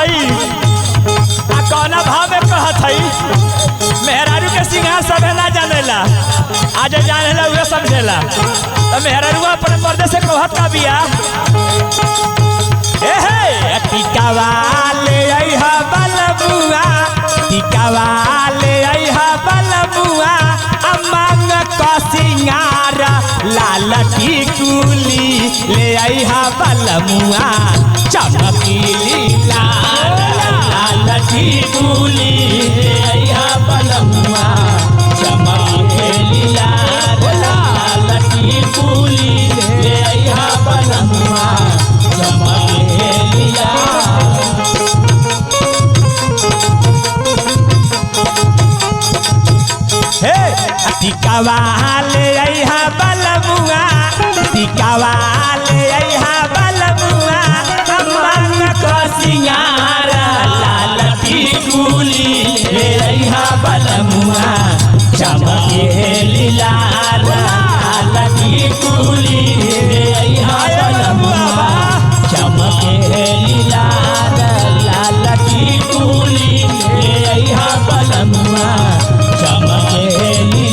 हई आ कौना भाव में कहत हई मेहरारू के सिंगार सब ना जानेला आज जानेला उहे समझेला तो मेहरारू अपने पर्दे से कहत का बिया ए हे टिकावा ले आइहा बलबुआ टिकावा ले आइहा बलबुआ अमंग का सिंगार लाल टिकुली ले आइहा बलमुआ चमकीली लाल टिकुली ले आइहा बलमुआ चमकीली लाल टिकुली ले आइहा बलमुआ चमकीली हे टिकावा ले आइहा बलमुआ टिकावा ले आइहा बलमुआ अमंग का सिंगार लाल टिकुली ले आइहा बलमुआ चमकीली लाल टिकुली ले आइहा बलमुआ चमकीली लाल टिकुली ले आइहा बलमुआ चमकीली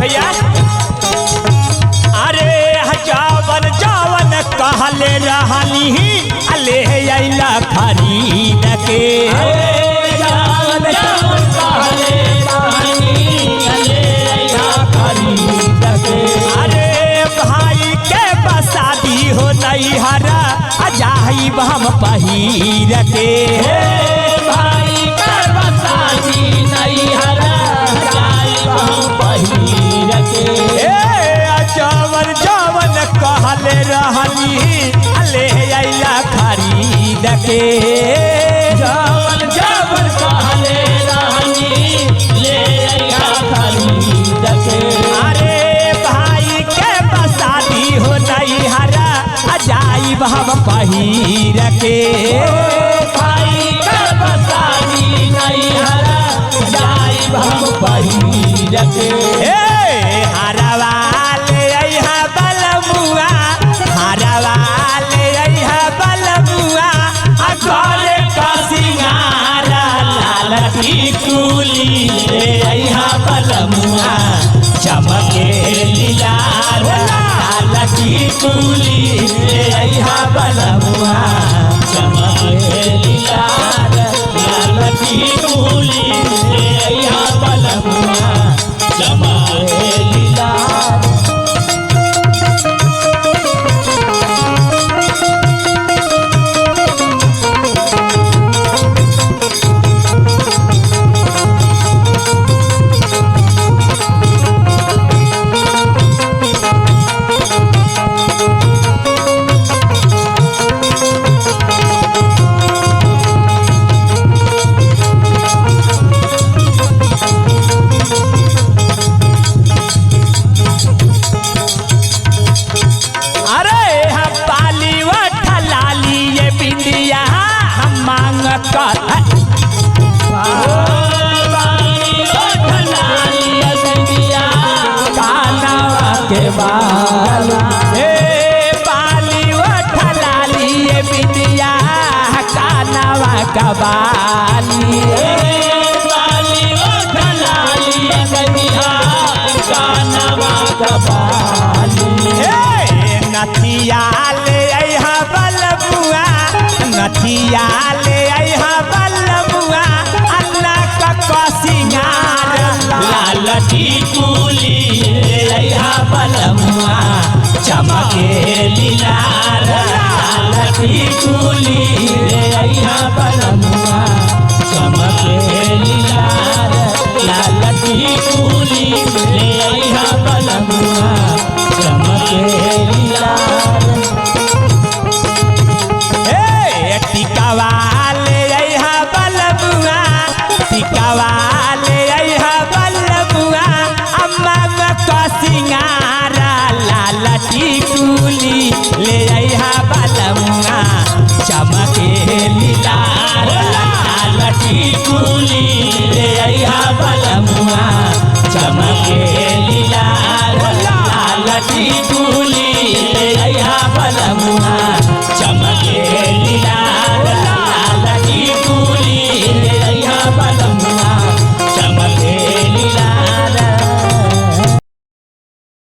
भैया अरे जावन जावन कहले रहनी अले अइला खरीद के जावन जावन कहले रहनी अले अइला खरीद के अरे भाई के बसादी हो नैहरा जाई हम पहिर के भाई के बसादी नैहरा जाई हम पहिर के जावन जावन कहले रहनी अले अइला खरीद के जावन जावन कहले रहनी ले अइला खरीद के अरे भाई के बसादी हो नैहरा जाइब हम पहिर के भाई के बसादी नैहरा जाइब हम पहिर के हरवा ले अइहा बलमुआ हरवा ले अइहा बलमुआ गले का सिंगार लाल टिकुली ले अइहा बलमुआ चमकीली लाल टिकुली ले अइहा बलमुआ चमकीली लाल टिकुली ले अइहा बलमुआ चमकीली कबाली बाली ओठलाली गनिया कानवा कबाली नथिया ले अइहा बलमुआ नथिया ले अइहा बलमुआ अल्लाह का सिंगार लाल टिकुली ले अइहा बलमुआ चमकीली टिकुली ले अइहा बलमुआ चमके लीलार लाल टिकुली ले अइहा बलमुआ चमके लीलार ए टिकावा ले अइहा बलमुआ टिकावा ले अइहा बलमुआ अम्मा का सिंगारा लाल टिकुली ले अइहा बलमुआ चमके लीलार लाल टिकुली ले अइहा बलमुआ चमके लीलार लाल टिकुली